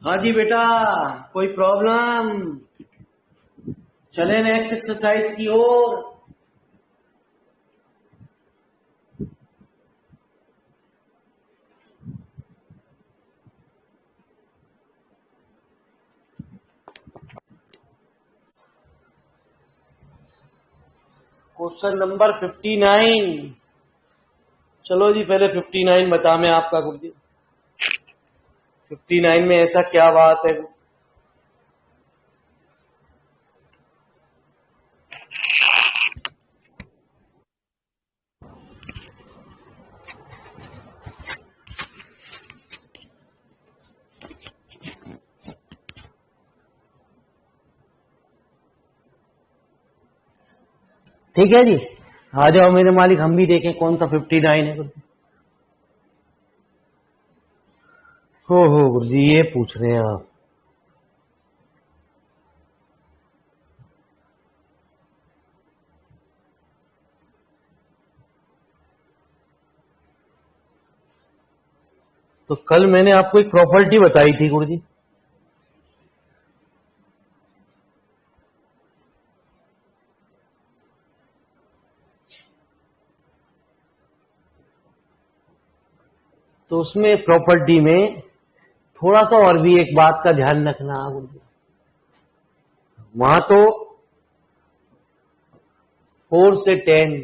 हाँ जी बेटा, कोई प्रॉब्लम? चले नेक्स्ट एक्सरसाइज की ओर। Question number 59। चलो जी, पहले 59 बता मैं आपका गुरुजी। 59 में ऐसा क्या बात है? ठीक है जी, आ जाओ मेरे मालिक, हम भी देखें कौन सा 59 है गुरुजी। हो गुरुजी, ये पूछ रहे हैं आप? तो कल मैंने आपको एक प्रॉपर्टी बताई थी गुरुजी। तो उसमें प्रॉपर्टी में थोड़ा सा और भी एक बात का ध्यान रखना गुरुजी। वहां तो 4 से 10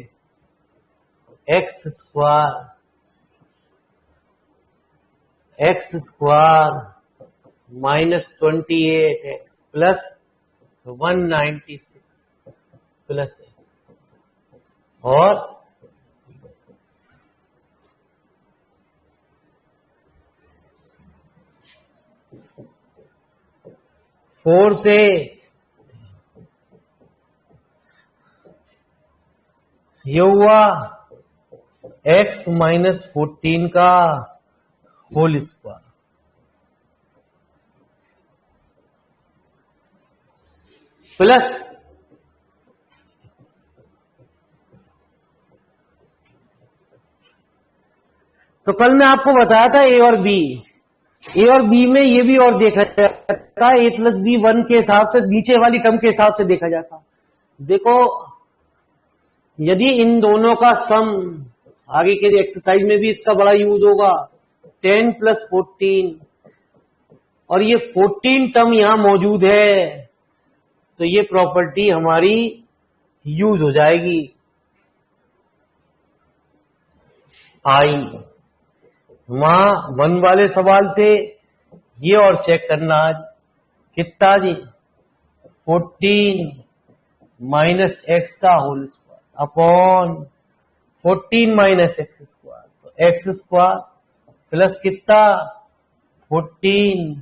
x² -28x plus 196 plus x और 4 से ये हुआ x -14 का होल स्क्वायर प्लस तो कल मैं आपको बताया था ए और बी में ये भी और देखा जाता है, ए प्लस बी 1 के हिसाब से, नीचे वाली टर्म के हिसाब से देखा जाता। देखो, यदि इन दोनों का सम, आगे के एक्सरसाइज में भी इसका बड़ा यूज होगा, 10 + 14 और ये 14 टर्म यहां मौजूद है, तो ये प्रॉपर्टी हमारी यूज हो जाएगी। आई वहां 1 वाले सवाल थे, ये और चेक करना आज कितना जी, 14 माइनस एक्स का whole square upon 14 minus X square, तो एक्स स्क्वायर प्लस कितना, 14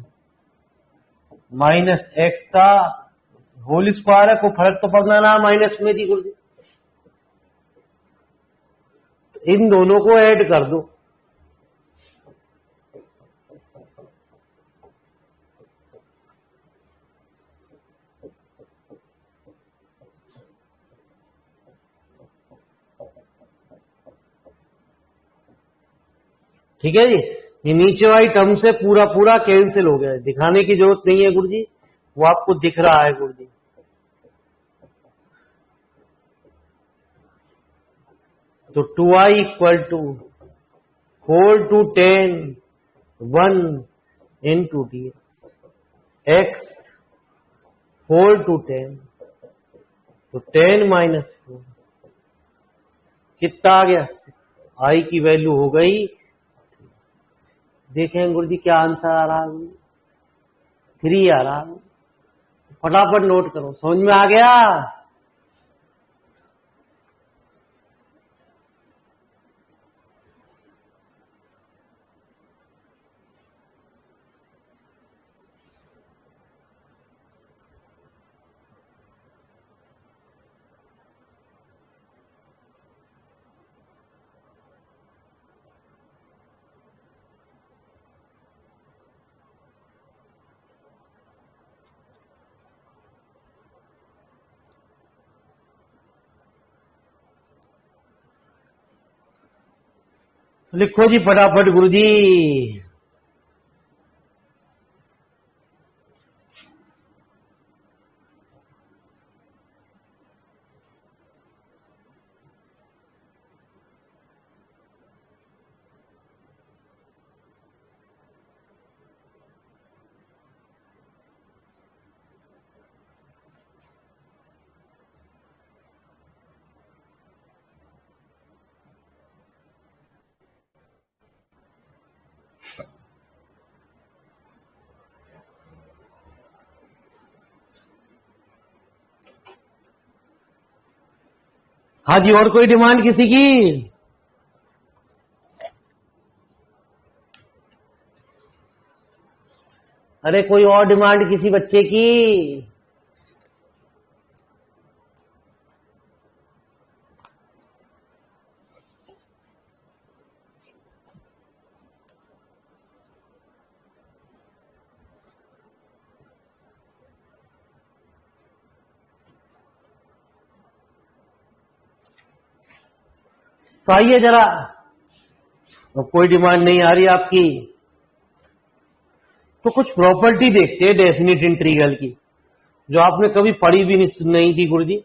माइनस एक्स का होल स्क्वायर है। कोई फर्क तो पड़ना ना माइनस में दी गुरुजी। इन दोनों को ऐड कर दो, ठीक है जी। ये नीचे वाली टर्म से पूरा पूरा कैंसिल हो गया है, दिखाने की जरूरत नहीं है गुरुजी, वो आपको दिख रहा है गुरुजी। तो 2i equal to 4 to 10 1 into dx, x 4 to 10, तो 10 माइनस 4 कितना आ गया, 6। आई की वैल्यू हो गई, देखें गुरुजी क्या आंसर आ रहा है, 3 आ रहा है। फटाफट नोट करो, समझ में आ गया? लिखो जी फटाफट गुरुजी। हाँ जी, और कोई डिमांड किसी की? अरे कोई और डिमांड किसी बच्चे की? तो आइए जरा, तो कोई डिमांड नहीं आ रही आपकी, तो कुछ प्रॉपर्टी देखते हैं डेफिनेट इंटीग्रल की, जो आपने कभी पढ़ी भी नहीं थी गुरुजी।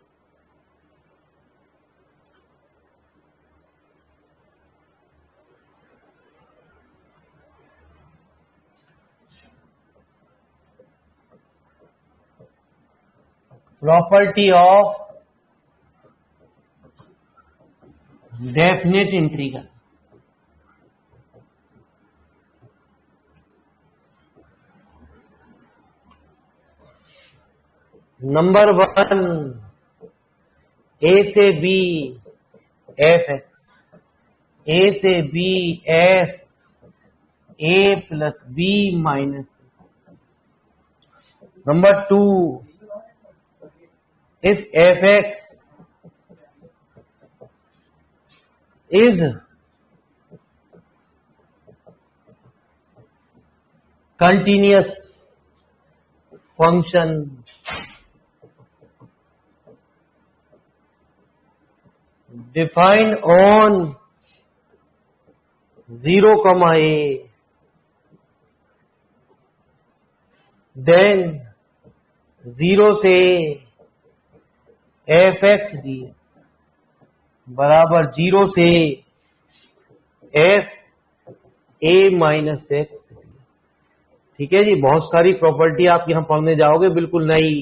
Property of definite integral. Number 1, a से बी एफ एक्स, ए से b f a plus b minus x. Number 2, if f x is continuous function defined on 0, a, then 0 से एफ एक्स डी एक्स बराबर 0 से F A minus x. ठीक है जी, बहुत सारी property आप यहां पढ़ने जाओगे, बिल्कुल नई।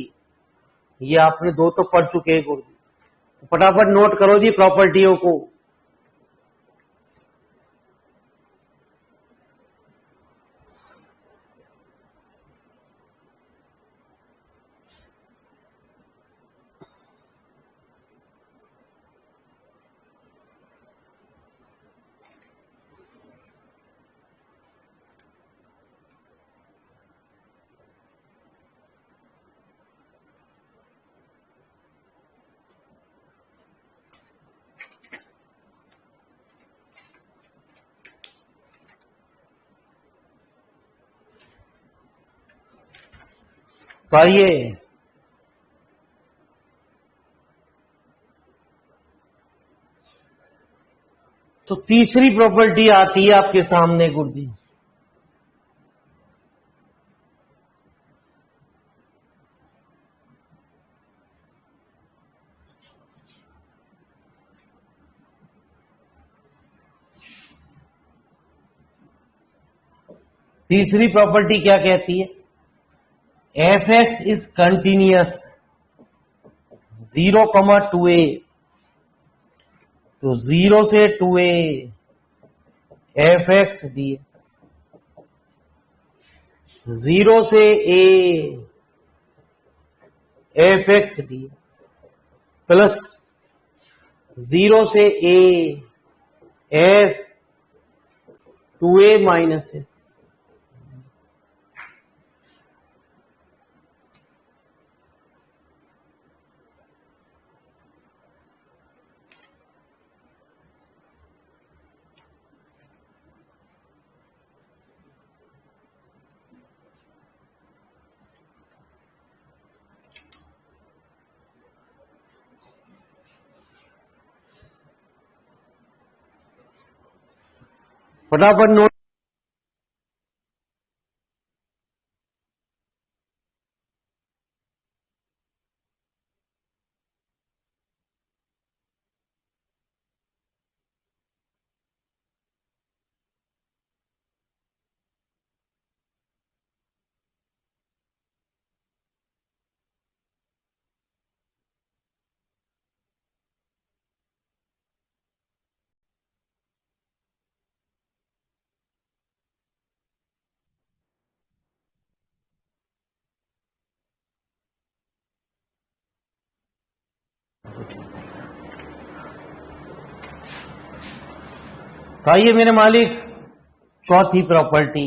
ये आपने 2 तो पढ़ चुके हैं गुरु, फटाफट नोट करो जी प्रॉपर्टियों को। तो आइए, तो तीसरी प्रॉपर्टी आती है आपके सामने गुरुजी। तीसरी प्रॉपर्टी क्या कहती है? F X is continuous 0, 2a, तो 0 से 2a F x D x, 0 से a F x D x plus 0 से a F 2a minus x. फटाफट नोट। तो आइए मेरे मालिक, चौथी प्रॉपर्टी।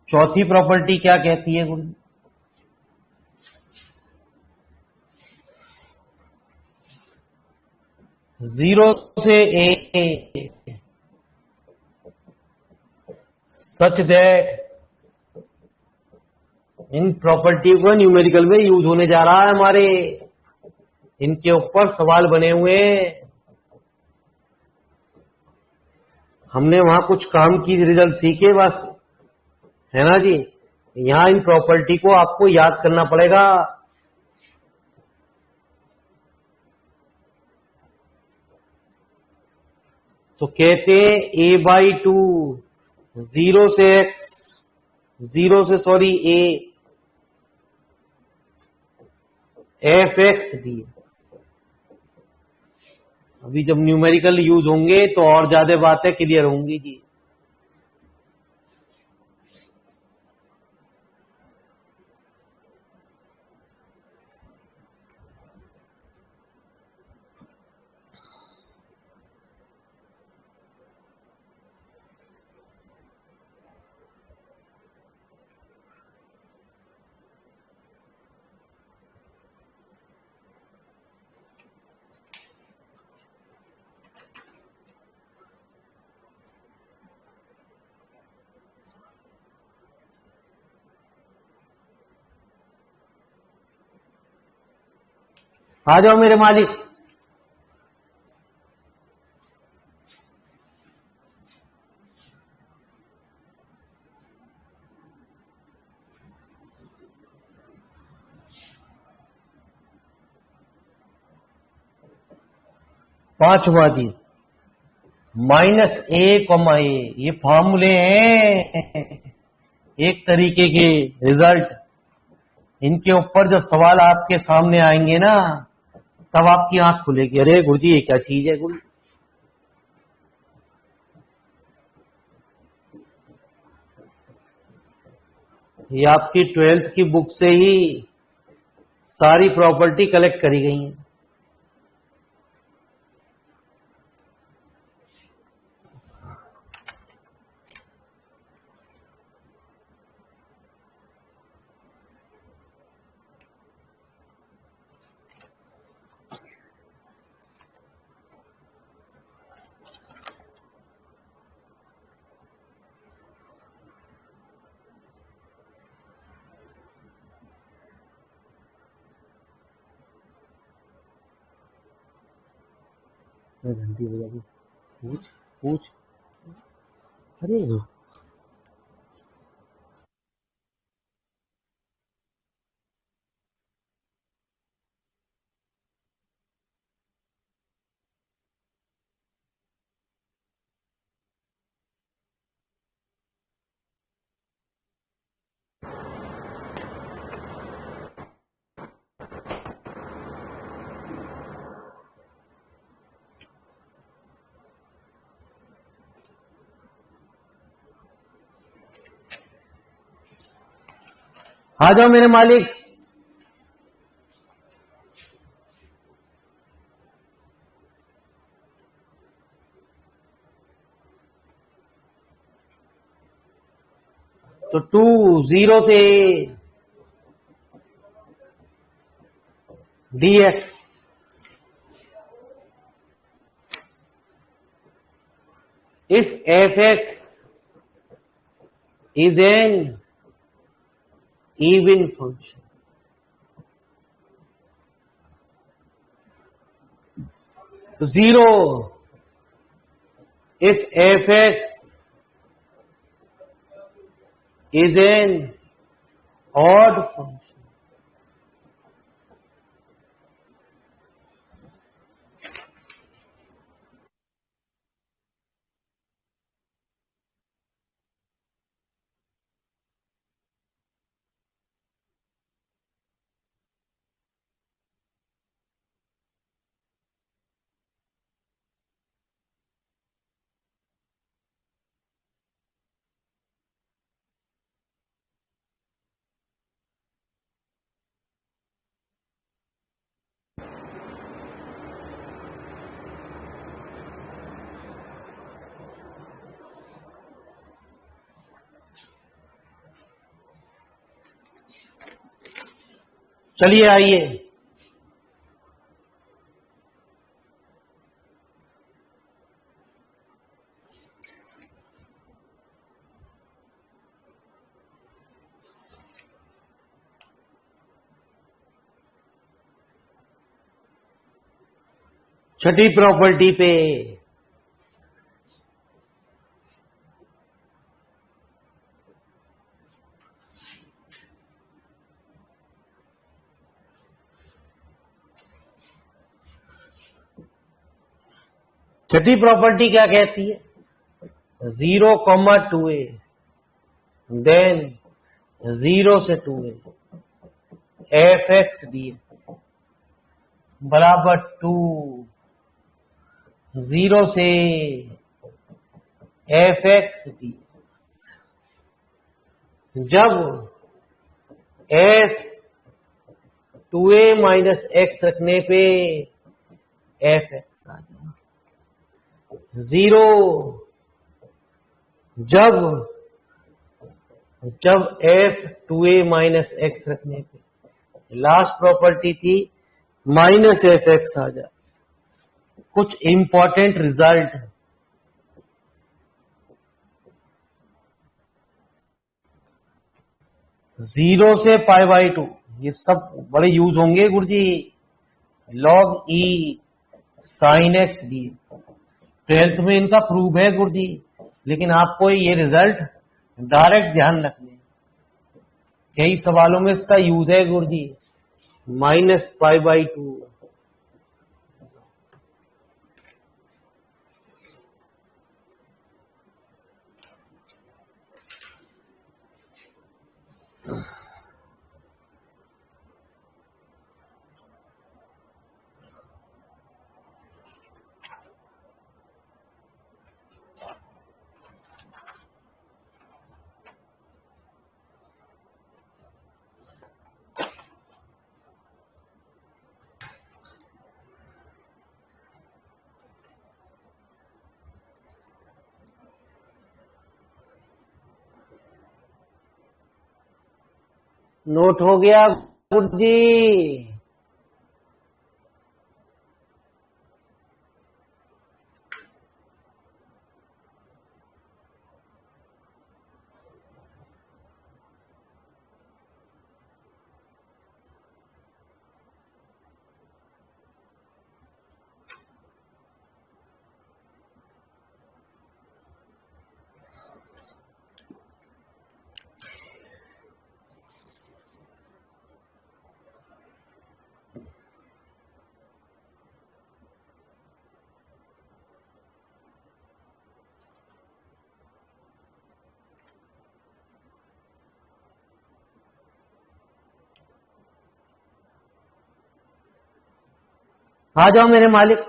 चौथी प्रॉपर्टी क्या कहती है गुरु? जीरो से ए सच दैट, इन प्रॉपर्टी को न्यूमेरिकल में यूज होने जा रहा है हमारे, इनके ऊपर सवाल बने हुए हैं। हमने वहां कुछ काम की, रिजल्ट सीखे बस, है ना जी। यहां इन प्रॉपर्टी को आपको याद करना पड़ेगा। तो कहते हैं a/2 जीरो से x, जीरो से सॉरी a f(x) डी। अभी जब न्यूमेरिकल यूज होंगे तो और ज्यादा बातें क्लियर होंगी जी। आ जाओ मेरे मालिक। पांचवा जी, -a, ये फॉर्मूले हैं एक तरीके के रिजल्ट। इनके ऊपर जब सवाल आपके सामने आएंगे ना, तब आपकी आंख खुलेगी, अरे गुरुजी ये क्या चीज है गुरु। ये आपकी 12th की बुक से ही सारी प्रॉपर्टी कलेक्ट करी गई है। घंटी बजा दी। पूछ पूछ, अरे आ जाओ मेरे मालिक। तो 2 जीरो से dx, if f(x) is an even function, तो zero if f(x) is an odd function, चलिए आइए, छठी प्रॉपर्टी पे। छठी प्रॉपर्टी क्या कहती है? 0,2a देन 0 से 2a F x D x बराबर 2 0 से एफ एक्स डी एक्स। जब एफ 2a माइनस एक्स रखने पे एफ एक्स आ जाए 0, जब एफ 2a माइनस एक्स रखने पे लास्ट प्रॉपर्टी थी माइनस एफ एक्स आ जाए। कुछ इंपॉर्टेंट रिजल्ट, जीरो से π/2, ये सब बड़े यूज होंगे गुरुजी। log e sin x dx 12th में इनका प्रूव है गुरुजी, लेकिन आपको ये रिजल्ट डायरेक्ट ध्यान रखने, कई सवालों में इसका यूज है गुरुजी। -π/2 नोट हो गया गुरुजी? आ जाओ मेरे मालिक।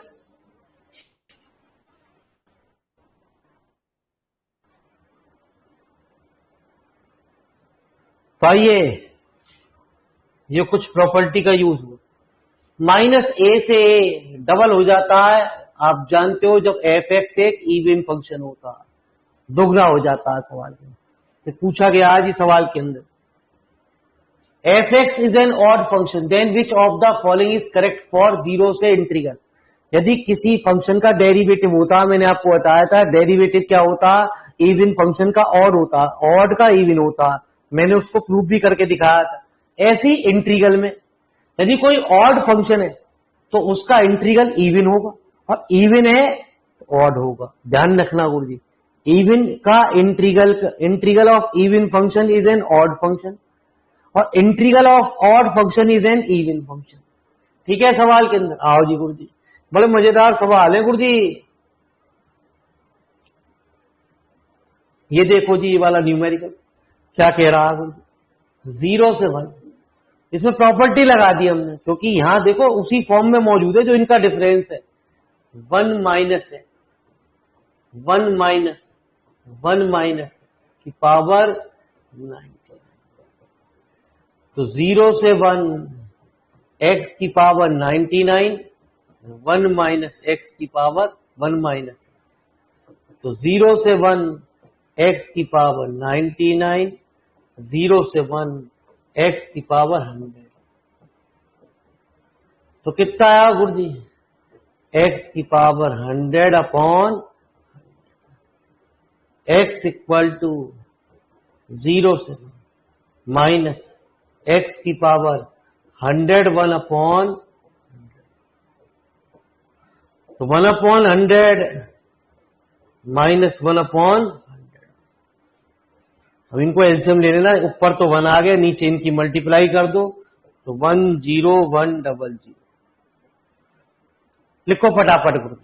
तो आइए, ये कुछ प्रॉपर्टी का यूज हुआ। माइनस ए से ए डबल हो जाता है, आप जानते हो जब एफ एक्स एक इवन फंक्शन होता है, दोगुना हो जाता है सवाल में। तो पूछा गया आज इस सवाल के अंदर, F X is an odd function then which of the following is correct for 0 से इंटीग्रल। यदि किसी फंक्शन का डेरिवेटिव होता, मैंने आपको बताया था डेरिवेटिव क्या होता, इवन फंक्शन का ऑड होता, ऑड का इवन होता, मैंने उसको प्रूव भी करके दिखाया था। ऐसी इंटीग्रल में यदि कोई ऑड फंक्शन है तो उसका इंटीग्रल इवन होगा, और इवन है तो ऑड होगा। ध्यान रखना गुरुजी, इवन का integral of even function is an odd function और integral of odd function is an even function. ठीक है, सवाल के अंदर आओ जी गुरुजी, बड़े मजेदार सवाल है गुरुजी। ये देखो जी, ये वाला न्यूमेरिकल क्या कह रहा है गुरुजी, 0 से 1। इसमें प्रॉपर्टी लगा दी हमने, क्योंकि यहां देखो उसी फॉर्म में मौजूद है जो इनका डिफरेंस है, 1 माइनस एक्स, 1 माइनस एक्स की पावर 9। तो 0 से 1 एक्स की पावर 99, 1 माइनस एक्स की पावर 1 माइनस एक्स। तो 0 से 1 एक्स की पावर 99, 0 से 1 एक्स की पावर 100। तो कितना आया गुरु जी? एक्स की power 100 upon X equal to 0 से माइनस एक्स की पावर 101 अपॉन, तो 1/100 माइनस 1/100। अब इनको एलसीएम ले लेना, ऊपर तो 1 आ गया, नीचे इनकी मल्टीप्लाई कर दो तो 10100। लिखो फटाफट गुरु।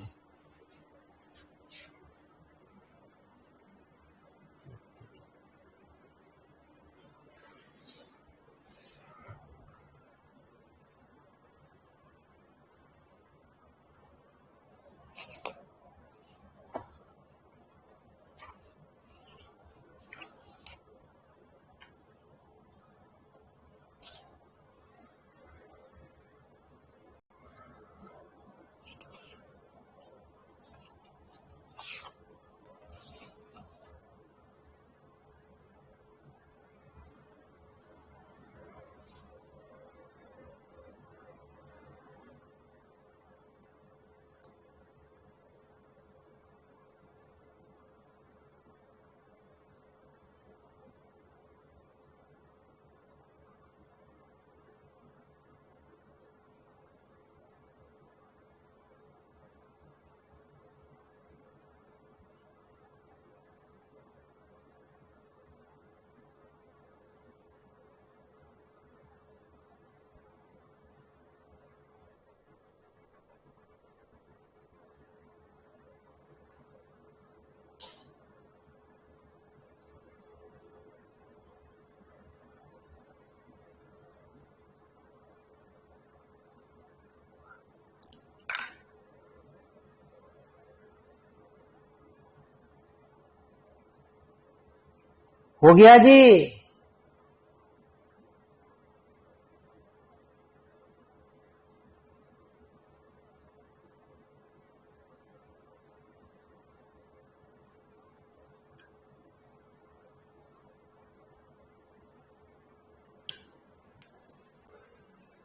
हो गया जी?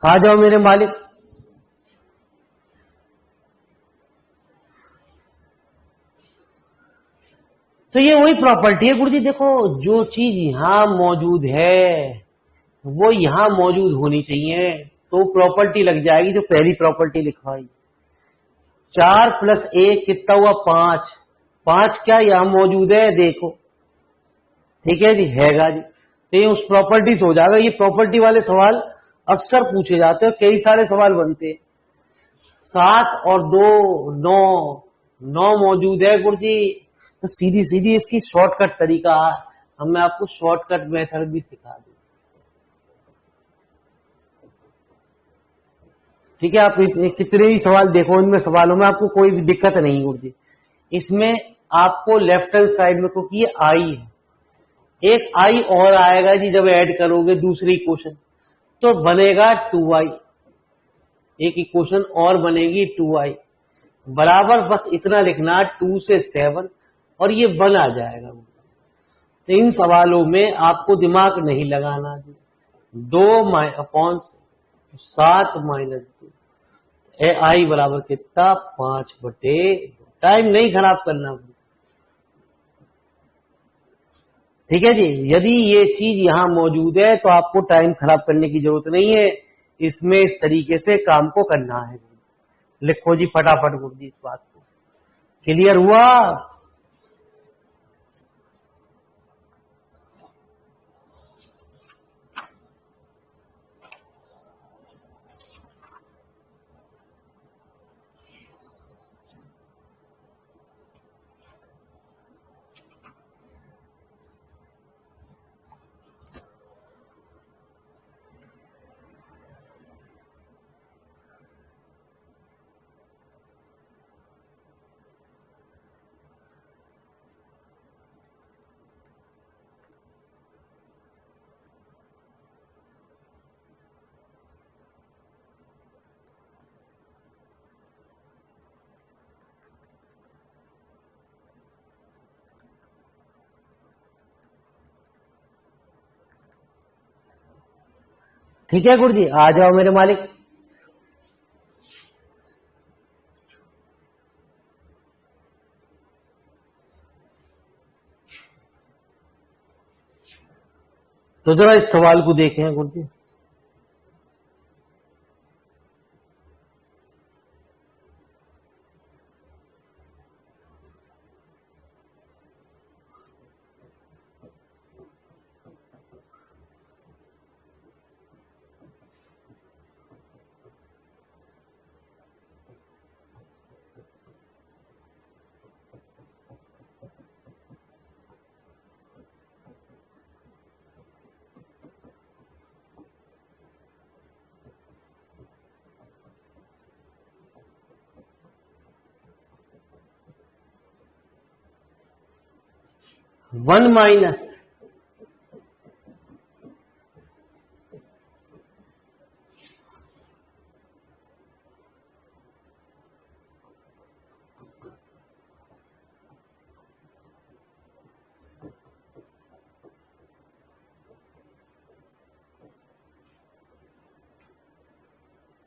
आ जाओ मेरे मालिक। तो ये वही प्रॉपर्टी है गुरु जी, देखो जो चीज यहां मौजूद है वो यहां मौजूद होनी चाहिए, तो प्रॉपर्टी लग जाएगी जो पहली प्रॉपर्टी लिखवाई। 4+1 कितना हुआ? 5। 5 क्या यहां मौजूद है? देखो, ठीक है जी, हैगा जी। तो ये उस प्रॉपर्टी से हो जाएगा। ये प्रॉपर्टी वाले सवाल अक्सर पूछे जाते हैं, कई सारे सवाल बनते हैं। 7 और 2 9, 9 मौजूद है गुरु जी। तो सीधी सीधी इसकी शॉर्टकट तरीका है, हम मैं आपको शॉर्टकट मेथड भी सिखा दूं। ठीक है, आप कितने भी सवाल देखो, इनमें सवालों में आपको कोई भी दिक्कत नहीं गुरु जी। इसमें आपको लेफ्ट हैंड साइड में, क्योंकि ये आई है, एक आई और आएगा जी जब ऐड करोगे दूसरी इक्वेशन, तो बनेगा 2i। एक इक्वेशन और बनेगी 2i बराबर, बस इतना लिखना 2 से 7 और ये 1 आ जाएगा। तो इन सवालों में आपको दिमाग नहीं लगाना जी। 2/7 -2 आई बराबर कितना? 5/2। टाइम नहीं खराब करना। ठीक है जी, यदि ये चीज यहां मौजूद है तो आपको टाइम खराब करने की जरूरत नहीं है, इसमें इस तरीके से काम को करना है। लिखो जी फटाफट गुरु जी इस बात को। क्लियर हुआ? ठीक है गुरु जी, आ जाओ मेरे मालिक। तो जरा इस सवाल को देखें गुरुजी। वन माइनस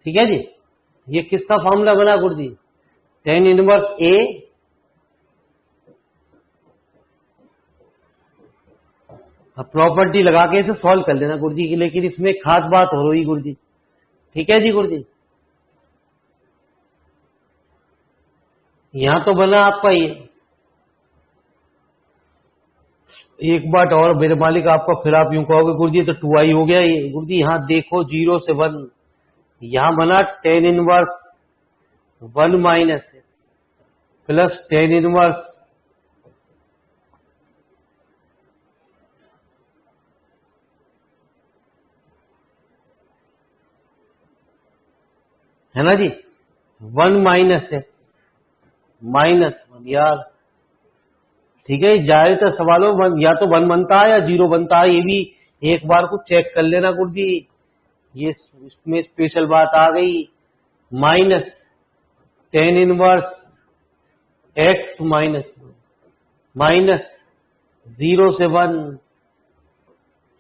ठीक है जी। ये किसका फॉर्मूला बना गुरुजी? टेन इनवर्स ए प्रॉपर्टी लगा के इसे सॉल्व कर लेना गुरुजी की, लेकिन इसमें खास बात हो रही गुरुजी। ठीक है जी गुरुजी। यहां तो बना आपका ये, एक बात और मेरे मालिक आपका, फिर आप यूं कहोगे गुरुजी तो 2i हो गया ये। गुरुजी यहां देखो 0 से 1, यहां बना tan inverse 1 minus x plus tan inverse है ना जी, 1 माइनस एक्स माइनस 1 यार। ठीक है, जाहिर तो सवालों या तो 1 बनता है या 0 बनता है, ये भी एक बार को चेक कर लेना गुरुजी। ये इसमें स्पेशल बात आ गई, minus tan inverse x minus minus 0 से 1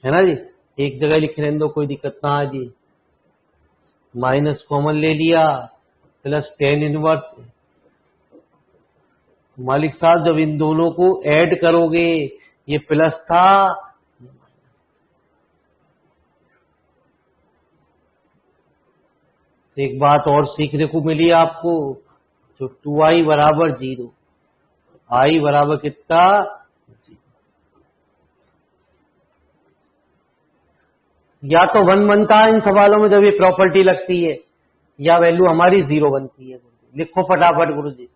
है ना जी। एक जगह लिख लेने दो, कोई दिक्कत ना आ जी। माइनस कॉमन ले लिया प्लस टेन इनवर्स। मालिक साहब जब इन दोनों को ऐड करोगे, ये प्लस था, एक बात और सीखने को मिली आपको, जो 2i बराबर 0, i बराबर कितना, या तो 1 बनता है इन सवालों में जब ये प्रॉपर्टी लगती है, या वैल्यू हमारी 0 बनती है। लिखो फटाफट गुरुजी।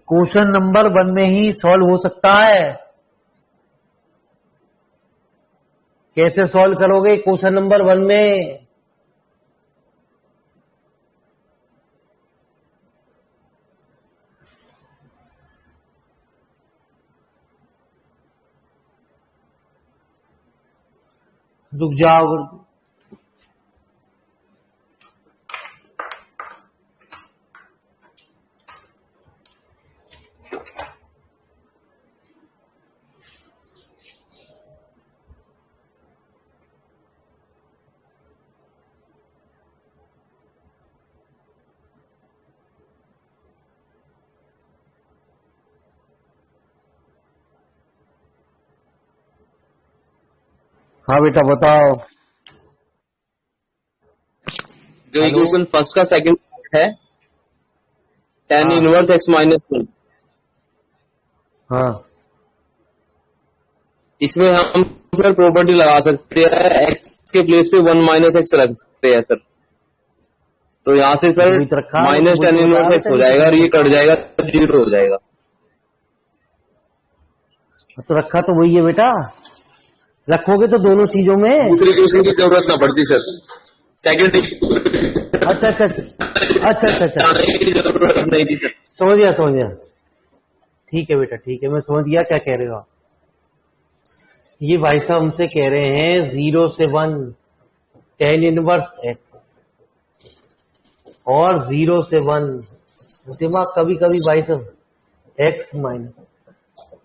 क्वेश्चन नंबर 1 में ही सॉल्व हो सकता है। कैसे सॉल्व करोगे क्वेश्चन नंबर 1 में? रुक जाओ। हाँ बेटा बताओ। जो इक्वेशन फर्स्ट का सेकंड है, टेन इनवर्स एक्स माइनस 1, हाँ इसमें हम सर प्रॉपर्टी लगा सकते हैं, एक्स के प्लेस पे 1 माइनस एक्स रख सकते हैं सर। तो यहाँ से sir minus tan inverse x हो जाएगा और ये कट जाएगा, 0 हो जाएगा। तो रखा तो वही है बेटा, रखोगे तो दोनों चीजों में। दूसरे क्वेश्चन की जरूरत ना पड़ती सर, सेकंड अच्छा अच्छा अच्छा अच्छा अच्छा, की जरूरत नहीं थी सर। समझ गया समझ गया। ठीक है बेटा ठीक है, मैं समझ गया क्या कह रहे हो आप। ये भाई साहब हमसे कह रहे हैं 0 से 1 tan इनवर्स x और 0 से 1, दिमाग कभी कभी भाई साहब x माइनस,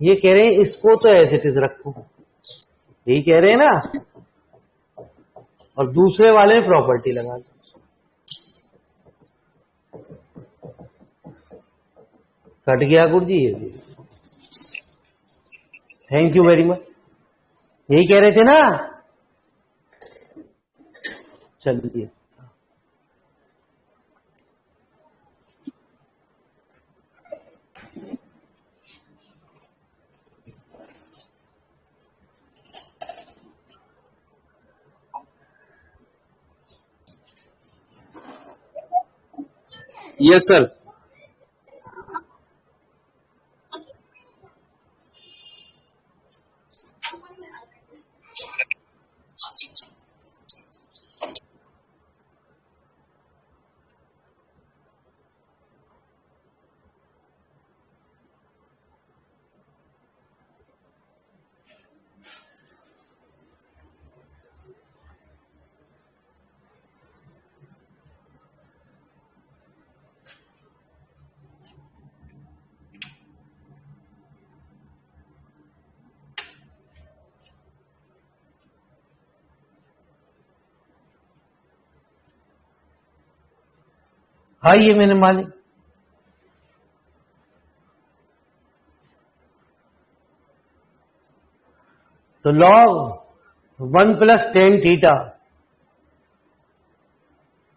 ये कह रहे हैं इसको तो एज इट इज रखो, यही कह रहे हैं ना, और दूसरे वाले में प्रॉपर्टी लगा दो। कट गया गुरु जी ये भी। थैंक यू वेरी मच, यही कह रहे थे ना। चलिए यस सर। हाँ ये मैंने मालिक, तो log 1 प्लस टेन थीटा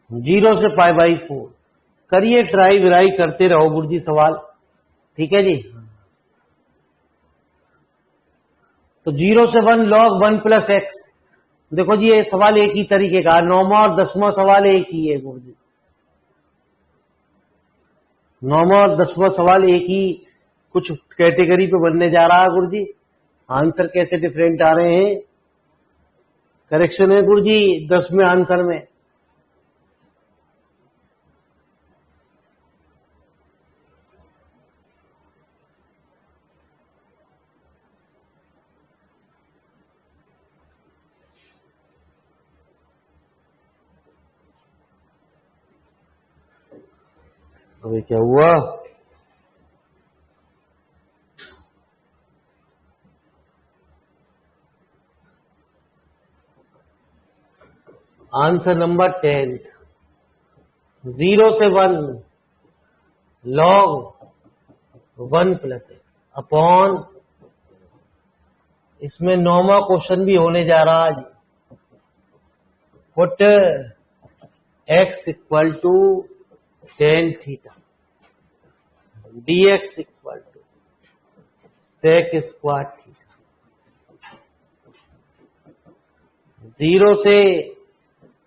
0 से पाई बाई 4, करिए ट्राई विराई करते रहो गुरुजी सवाल, ठीक है जी। तो 0 से 1 log 1 प्लस एक्स, देखो जी ये सवाल एक ही तरीके का, 9वां और 10वां सवाल एक ही है गुरुजी, 9वां और 10वां सवाल एक ही कुछ कैटेगरी पे बनने जा रहा है गुरुजी। आंसर कैसे डिफरेंट आ रहे हैं, करेक्शन है गुरुजी 10 में आंसर में। अभी क्या हुआ, आंसर नंबर 10, 0 से 1 log 1 प्लस एक्स अपॉन, इसमें 9वां क्वेश्चन भी होने जा रहा है, put x equal to tan theta dx equal to sec square theta 0 से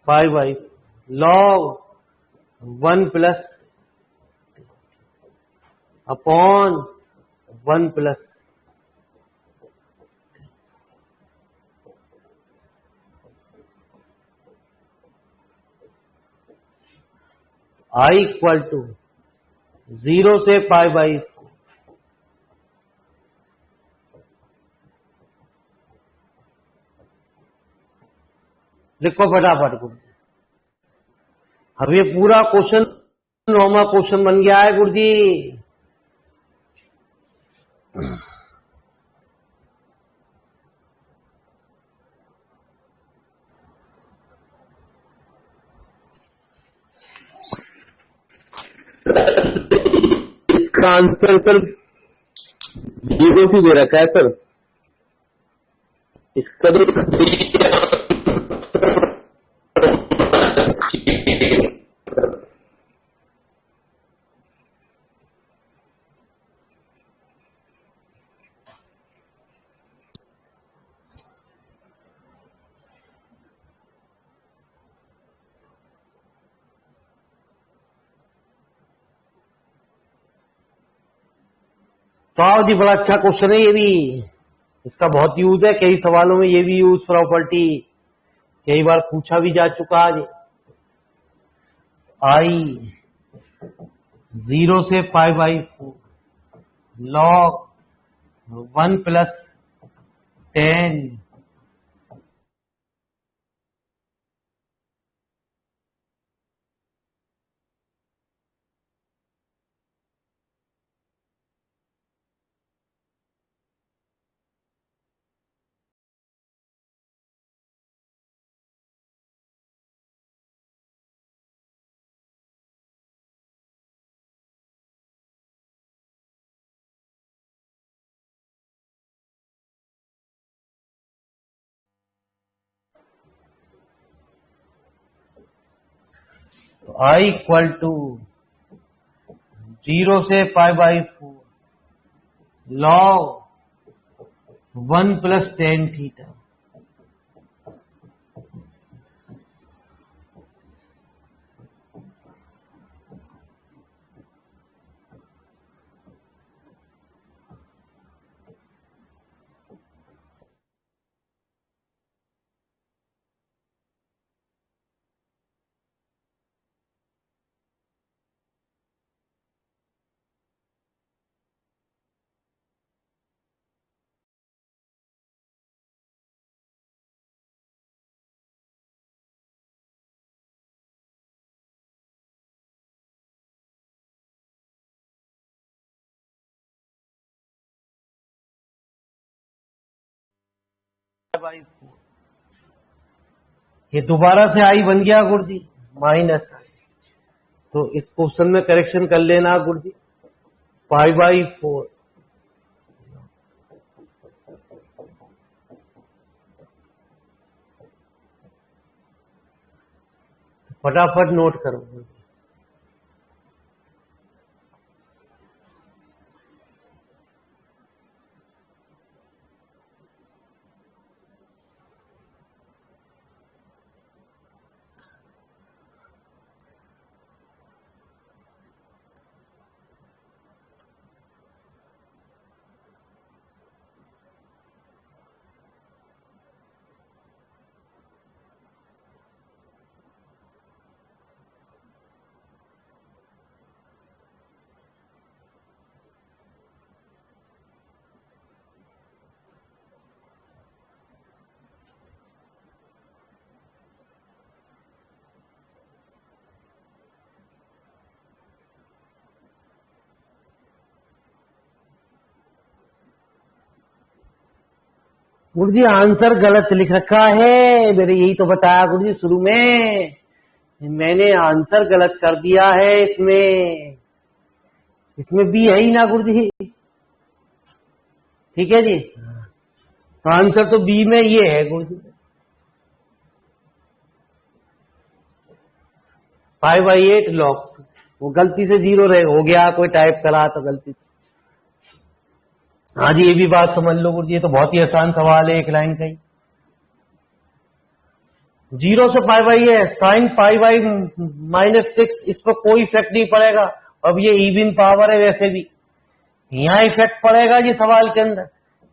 pi by log 1 plus upon 1 plus I equal to 0 से पाई बाई 4, लिखो फटाफट गुरु। अब ये पूरा क्वेश्चन 9वां क्वेश्चन बन गया है गुरु जी। इसका आंसर सर 0 ही दे रखा है सर, इसका तो तो आओ जी, बड़ा अच्छा क्वेश्चन है ये भी। इसका बहुत यूज है, कई सवालों में ये भी यूज प्रॉपर्टी कई बार पूछा भी जा चुका है। आई 0 से π/4 log 1 + 10 तो I = 0 से π/4 log 1 + tan थीटा। ये दोबारा से आई बन गया गुरुजी -i। तो इस क्वेश्चन में करेक्शन कर लेना गुरुजी, π/4 फटाफट नोट करो। गुरुजी आंसर गलत लिख रखा है, मेरे यही तो बताया गुरुजी शुरू में, मैंने आंसर गलत कर दिया है। इसमें बी है ही ना गुरुजी, ठीक है जी। आंसर तो बी में ये है गुरुजी, π/8 log। वो गलती से 0 हो गया, कोई टाइप करा तो गलती से। हाँ जी, ये भी बात समझ लो गुरुजी, ये तो बहुत ही आसान सवाल है, एक लाइन का ही। 0 से π/8 sin π/-6, इस पर कोई इफेक्ट नहीं पड़ेगा। अब ये इवन पावर है, वैसे भी यहां इफेक्ट पड़ेगा जी सवाल के अंदर।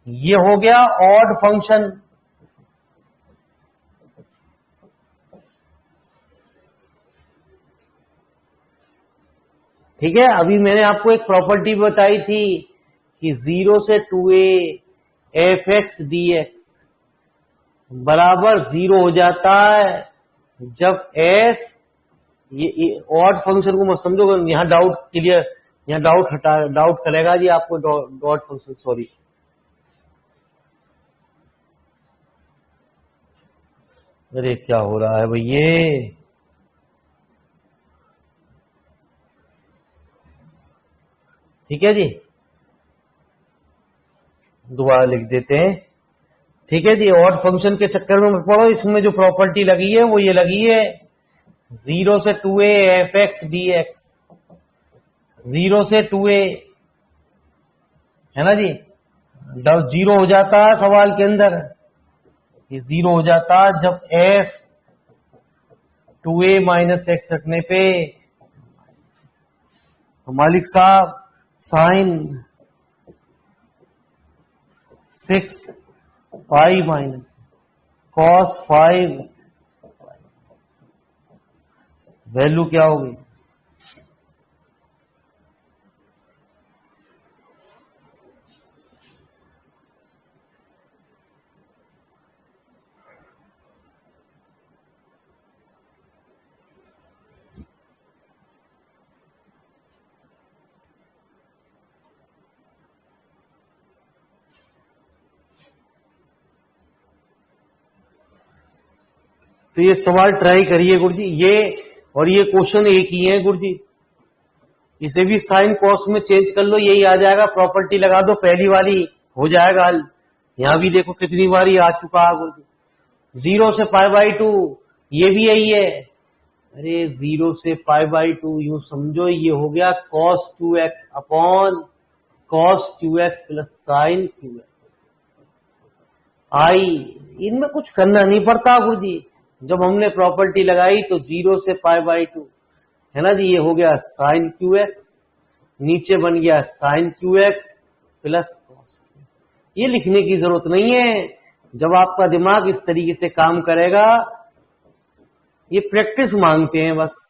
ये हो गया ऑड फंक्शन, ठीक है। अभी मैंने आपको एक प्रॉपर्टी बताई थी कि 0 से 2a f(x) dx बराबर 0 हो जाता है जब f, ये ऑड फंक्शन को मत समझो, यहां डाउट क्लियर, यहां डाउट करेगा जी आपको डॉट फंक्शन, सॉरी। अरे क्या हो रहा है भाई ये, ठीक है जी, दोबारा लिख देते हैं, ठीक है जी। ऑड फंक्शन के चक्कर में मत पड़ो, इसमें जो प्रॉपर्टी लगी है वो ये लगी है 0 से 2a f(x) dx, 0 से 2a है ना जी, 0 हो जाता है सवाल के अंदर, ये 0 हो जाता है जब f 2a - x रखने पे। तो मालिक साहब sine 6 pi minus cos 5, value क्या होगी? तो ये सवाल ट्राई करिए गुरुजी, ये और ये क्वेश्चन एक ही है गुरुजी, इसे भी साइन कॉस में चेंज कर लो, यही आ जाएगा, प्रॉपर्टी लगा दो, पहली वाली हो जाएगा हल। यहां भी देखो कितनी बारी आ चुका है गुरुजी। 0 से π/2 ये भी यही है। अरे 0 से π/2 यूं समझो ये हो गया cos 2x upon cos 2x plus sign 2x। आई इनमें कुछ करना नहीं पड़ता गुरुजी, जब हमने प्रॉपर्टी लगाई तो 0 से π/2 है ना जी, ये हो गया साइन क्यू एक्स, नीचे बन गया sine Q x plus cos. ये लिखने की जरूरत नहीं है, जब आपका दिमाग इस तरीके से काम करेगा, ये प्रैक्टिस मांगते हैं बस।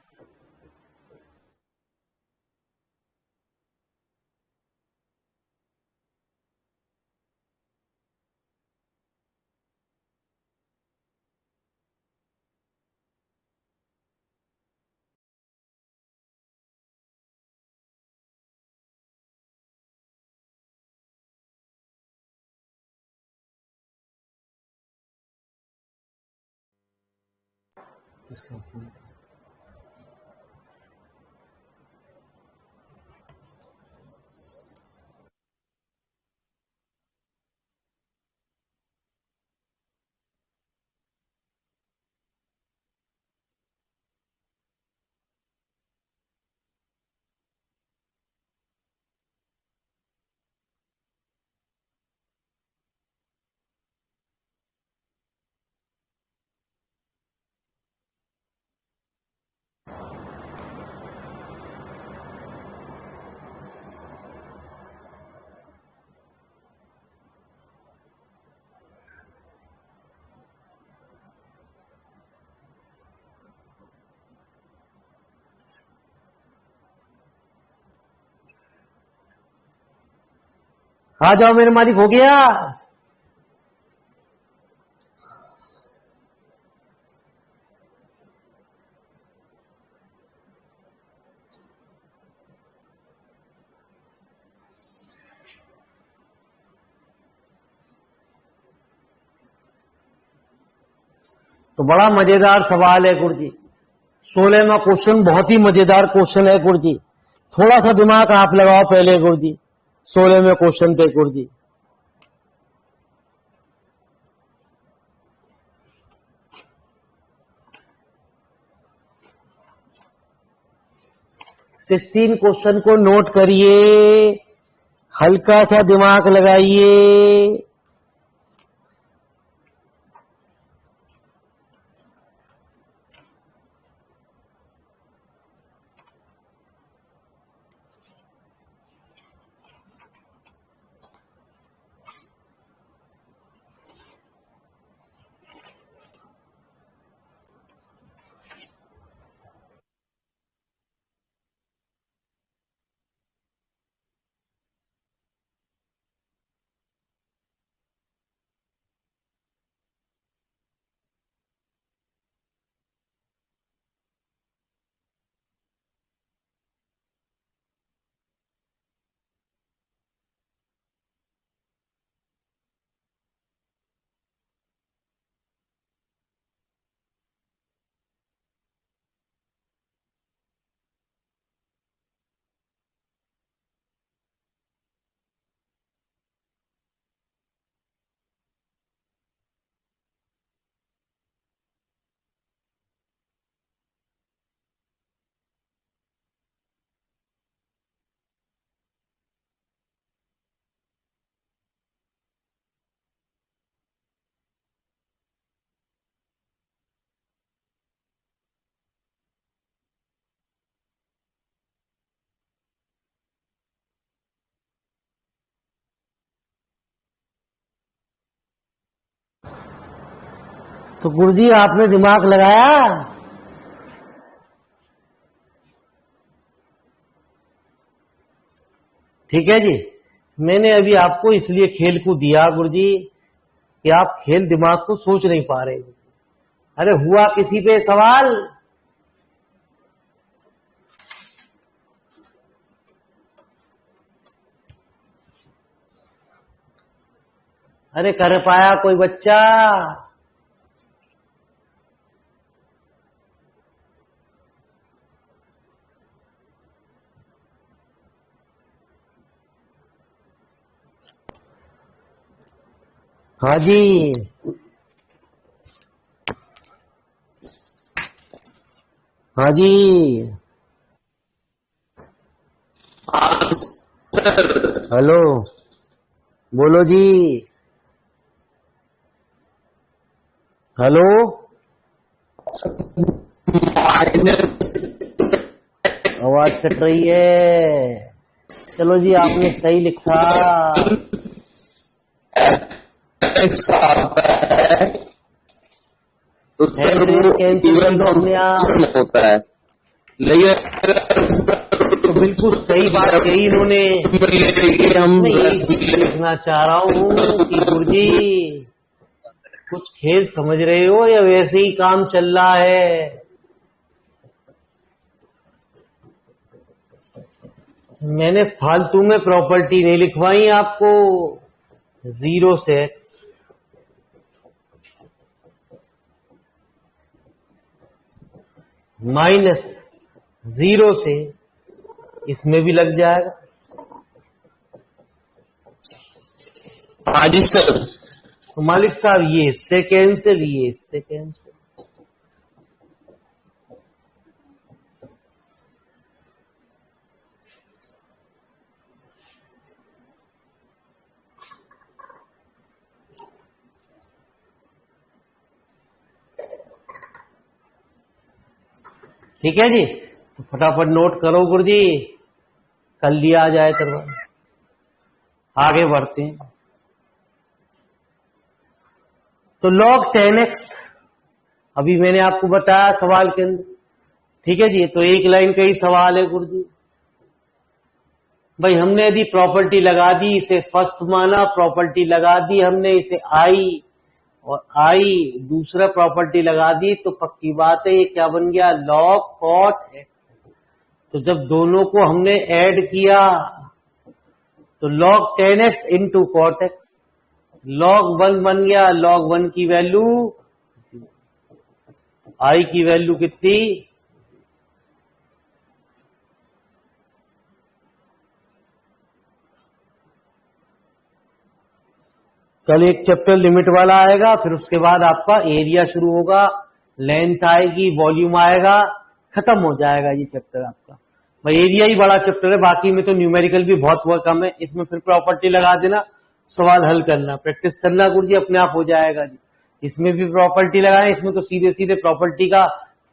आ जाओ मेरे मालिक, हो गया। तो बड़ा मजेदार सवाल है गुरुजी, 16वां क्वेश्चन बहुत ही मजेदार क्वेश्चन है गुरुजी, थोड़ा सा दिमाग आप लगाओ पहले गुरुजी 16वें क्वेश्चन पे गुरुजी। सिक्सटीन क्वेश्चन को नोट करिए, हल्का सा दिमाग लगाइए। तो गुरुजी आपने दिमाग लगाया। ठीक है जी, मैंने अभी आपको इसलिए खेल को दिया गुरुजी कि आप खेल दिमाग को सोच नहीं पा रहे। अरे हुआ किसी पे सवाल? अरे कर पाया कोई बच्चा? हाँ जी, हाँ जी, हेलो, बोलो जी, हेलो। आवाज कट रही है। चलो जी, आपने सही लिखा। तो सर वो इवन फंक्शन होता है, लेकिन तो बिल्कुल सही बात कही इन्होंने। हम मैं यही लिखना चाह रहा हूँ कि गुरुजी कुछ खेल समझ रहे हो या वैसे ही काम चल रहा है? मैंने फालतू में प्रॉपर्टी नहीं लिखवाई आपको। 0 से x माइनस 0 से, इसमें भी लग जाएगा। हाँ जी सर। तो मालिक साहब ये इससे कैंसिल, ये इससे कैंसिल। ठीक है जी, तो फटाफट नोट करो गुरुजी, कल लिया जाए करवा। आगे बढ़ते हैं। तो log 10x अभी मैंने आपको बताया सवाल के अंदर। ठीक है जी, तो एक लाइन का ही सवाल है गुरुजी। भाई हमने यदि प्रॉपर्टी लगा दी, इसे फर्स्ट माना, प्रॉपर्टी लगा दी हमने इसे आई, और आई दूसरा प्रॉपर्टी लगा दी, तो पक्की बात है ये क्या बन गया? log cot x। तो जब दोनों को हमने ऐड किया तो log 10x into cot x, log 1 बन गया। log 1 की वैल्यू, आई की वैल्यू कितनी? कल एक चैप्टर लिमिट वाला आएगा, फिर उसके बाद आपका एरिया शुरू होगा, लेंथ आएगी, वॉल्यूम आएगा, खत्म हो जाएगा ये चैप्टर आपका। भाई एरिया ही बड़ा चैप्टर है, बाकी में तो न्यूमेरिकल भी बहुत कम है। इसमें फिर प्रॉपर्टी लगा देना, सवाल हल करना, प्रैक्टिस करना गुरुजी, अपने आप हो जाएगा जी। इसमें भी प्रॉपर्टी लगाना, इसमें तो सीधे सीधे प्रॉपर्टी का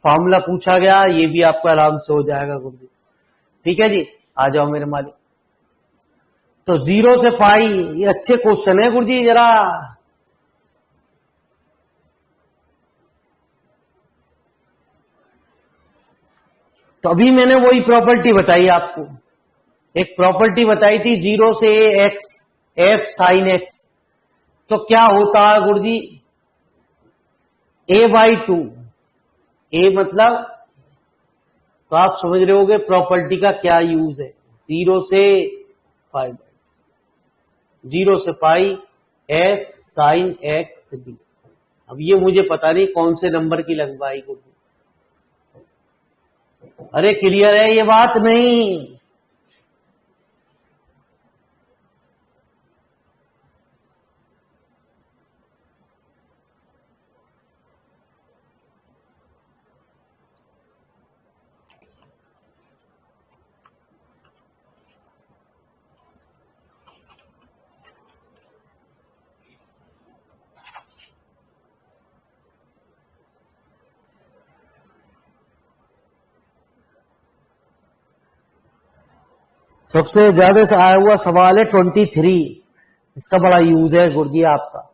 फॉर्मूला पूछा गया, ये भी आपका आराम से हो जाएगा गुरुजी। ठीक है जी, आ जाओ मेरे मालिक। तो 0 से पाई, ये अच्छे क्वेश्चन है गुरुजी जरा। तो अभी मैंने वही प्रॉपर्टी बताई आपको, एक प्रॉपर्टी बताई थी 0 से x f साइन x। तो क्या होता है गुरुजी? a/2, a मतलब, तो आप समझ रहे होगे प्रॉपर्टी का क्या यूज है। 0 से पाई, 0 से पाई f साइन x d। अब ये मुझे पता नहीं कौन से नंबर की लगवाई गुरुजी। अरे क्लियर है ये बात? नहीं, सबसे ज्यादा से आया हुआ सवाल है 23। इसका बड़ा यूज है गुरुजी आपका।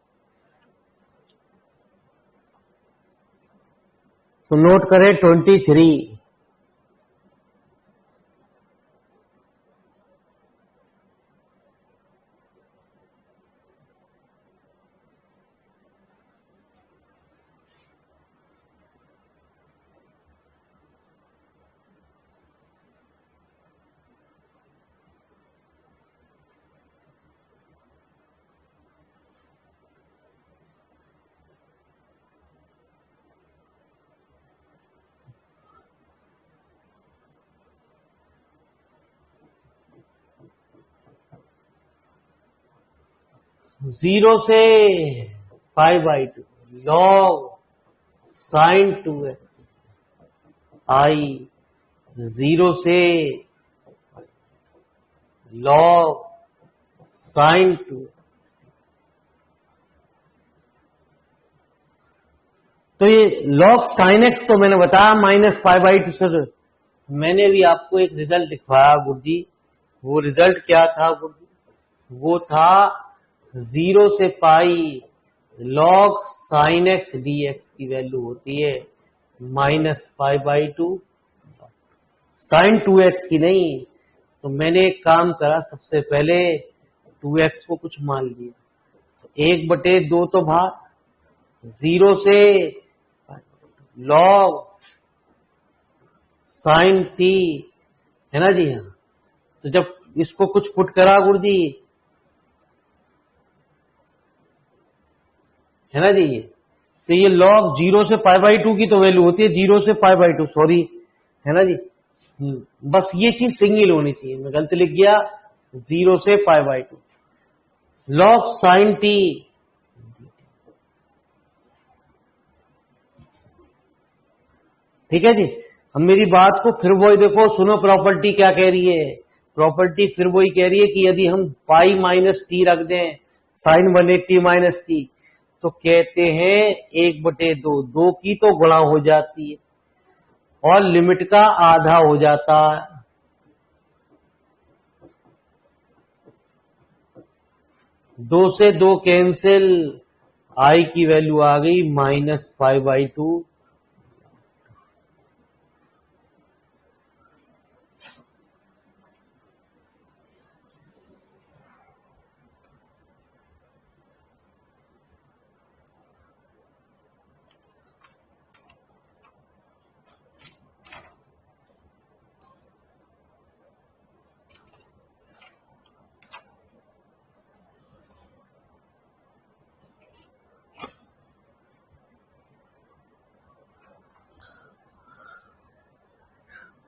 तो नोट करें 23। जीरो से 5/2 लॉग साइन 2x आई, जीरो से लॉग साइन 2। तो ये लॉग साइन एक्स तो मैंने बताया -5/2। सर मैंने भी आपको एक रिजल्ट दिखवाया गुरुजी, वो रिजल्ट क्या था गुरुजी? वो था 0 से pi log sine x dx की वैल्यू होती है -5/2 साइन 2x की नहीं। तो मैंने एक काम करा, सबसे पहले 2x को कुछ मान लिया, तो 1/2 तो भाग 0 से लॉग साइन t, है ना जी। हाँ, तो जब इसको कुछ पुट करा गुरुजी, है ना जी, तो ये लॉग 0 से π/2 की तो वैल्यू होती है 0 से π/2, सॉरी, है ना जी। बस ये चीज सिंगल होनी चाहिए, मैं गलत लिख गया, 0 से π/2 लॉग साइन t। ठीक है जी। हम मेरी बात को फिर वही देखो, सुनो, प्रॉपर्टी क्या कह रही है? प्रॉपर्टी फिर वही कह रही है कि यदि हम पाई माइनस टी रख दें साइन 180 माइनस टी, तो कहते हैं 1/2, 2 की तो गुणा हो जाती है और लिमिट का आधा हो जाता है। दो से 2 कैंसिल, आई की वैल्यू आ गई -5/2।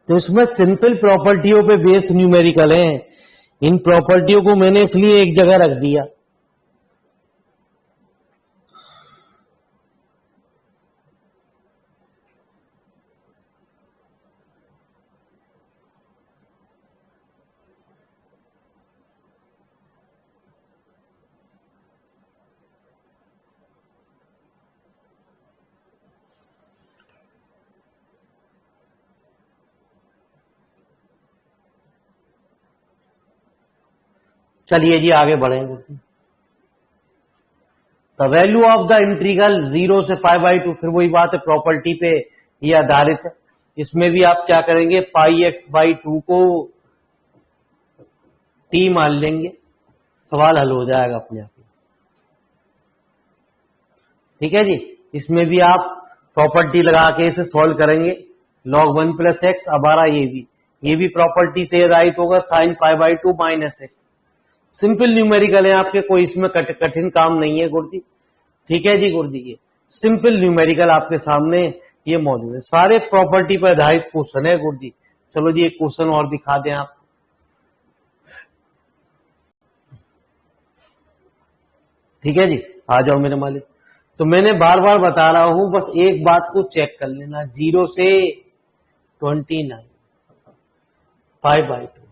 तो इसमें सिंपल प्रॉपर्टियों पे बेस न्यूमेरिकल है। इन प्रॉपर्टियों को मैंने इसलिए एक जगह रख दिया। चलिए जी आगे बढ़ेंगे। The value of the integral 0 से π/2, फिर वही बात है, प्रॉपर्टी पे ये आधारित है। इसमें भी आप क्या करेंगे, πx/2 को t मान लेंगे, सवाल हल हो जाएगा अपने आप। ठीक है जी। इसमें भी आप प्रॉपर्टी लगा के इसे सॉल्व करेंगे, log 1 + x। अब आ रहा ये भी प्रॉपर्टी से राइट होगा, sin π/2 - x। सिंपल न्यूमेरिकल है आपके, कोई इसमें कठिन काम नहीं है गुरुजी। ठीक है जी गुरुजी, ये सिंपल न्यूमेरिकल आपके सामने ये मौजूद है, सारे प्रॉपर्टी पर आधारित क्वेश्चन है गुरुजी। चलो जी एक क्वेश्चन और दिखा दें आप। ठीक है जी, आ जाओ मेरे मालिक। तो मैंने बार बार बता रहा हूं, बस एक बात को चेक कर लेना, 0 से 29 π/2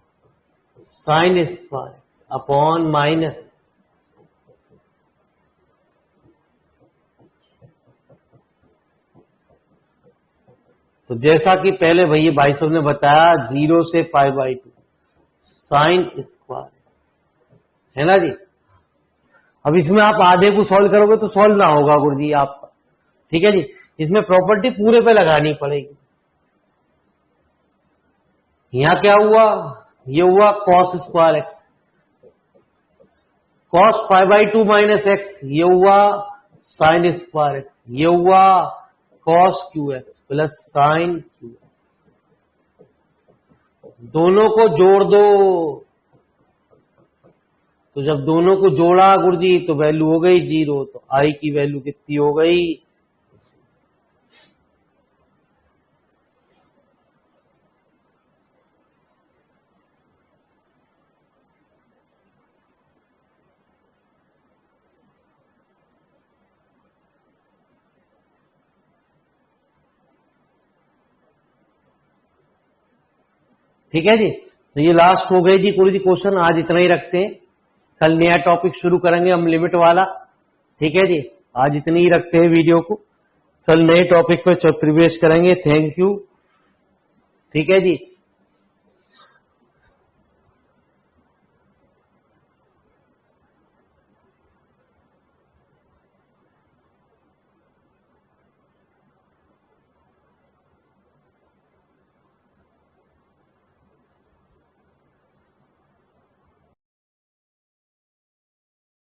साइन स्क्वायर अपॉन माइनस तो जैसा कि पहले भैया भाई साहब ने बताया, 0 से π/2 साइन स्क्वायर, है ना जी। अब इसमें आप आधे को सॉल्व करोगे तो सॉल्व ना होगा गुरुजी आपका। ठीक है जी। इसमें प्रॉपर्टी पूरे पे लगानी पड़ेगी। यहां क्या हुआ, ये हुआ cos square x, cos π/2 minus x, ये हुआ sin स्क्वायर एक्स, ये हुआ cos q x plus sin q x. दोनों को जोड़ दो, तो जब दोनों को जोड़ा गुरुजी तो वैल्यू हो गई 0, तो आई की वैल्यू कितनी हो गई, ठीक है जी। तो ये लास्ट हो गई जी गुरुजी क्वेश्चन, आज इतना ही रखते हैं, कल नया टॉपिक शुरू करेंगे हम लिमिट वाला। ठीक है जी, आज इतनी ही रखते हैं वीडियो को, कल नए टॉपिक पे प्रवेश करेंगे। Thank you. ठीक है जी।